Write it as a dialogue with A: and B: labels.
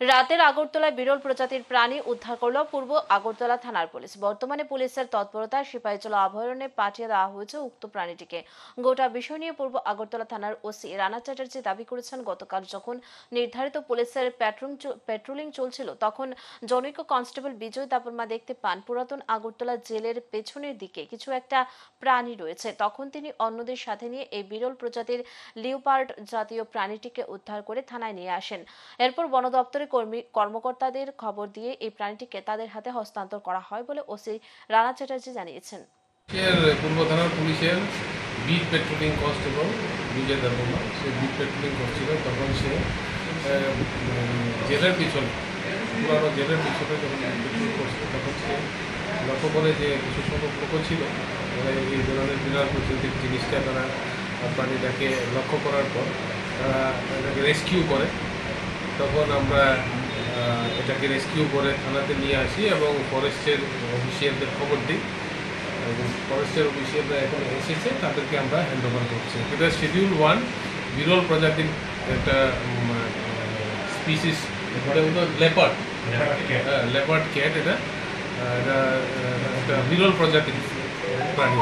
A: রাতের আগরতলায় বিরল প্রজাতির প্রাণী উদ্ধার করল পূর্ব আগরতলা থানার পুলিশ। বর্তমানে পুলিশের তৎপরতায় সিপাহীজলা অভয়ারণ্যে পাঠিয়ে দেওয়া হয়েছে উক্ত প্রাণীটিকে। গোটা বিষয় নিয়ে পূর্ব আগরতলা থানার ওসি রানা চ্যাটার্জি দাবি করেছেন, গতকাল যখন নির্ধারিত পুলিশের পেট্রোলিং চলছিল তখন জনৈক কনস্টেবল বিজয় দাপরমা দেখতে পান পুরাতন আগরতলা জেলের পেছনের দিকে কিছু একটা প্রাণী রয়েছে। তখন তিনি অন্যদের সাথে নিয়ে এই বিরল প্রজাতির লিওপার্ড জাতীয় প্রাণীটিকে উদ্ধার করে থানায় নিয়ে আসেন। এরপর বন দপ্তরের কর্মকর্তাদের খবর দিয়ে এই প্রাণীটিকে তাদের হাতে হস্তান্তর করা হয় বলে ওসি রানা চ্যাটার্জি জানিয়েছেন।
B: পূর্ব থানার পুলিশের বিট পেট্রোলিং কনস্টেবল বিজয় দেববর্মা, সে বিট পেট্রোলিং করছিল। তখন সে জেলের পিছনে, পুরানো জেলের পিছনে যখন পেট্রোলিং করছিল তখন সে লক্ষ্য করে যে কিছু সংখ্যক লোক ছিল এই ধরনের বিরাট প্রকৃতির জিনিসটা, তারা প্রাণীটাকে লক্ষ্য করার পর তারা এটাকে রেস্কিউ করে। তখন আমরা এটাকে রেস্কিউ করে থানাতে নিয়ে আসি এবং ফরেস্টের অফিসিয়ালদের খবর দিই এবং ফরেস্টের অফিসিয়ালরা এখন এসেছে, তাদেরকে আমরা হ্যান্ড ওভার করছি। এটা শিডিউল 1 বিরল প্রজাতির একটা স্পিসিস, লেপার্ড ক্যাট। এটা একটা বিরল প্রজাতির প্রাণী।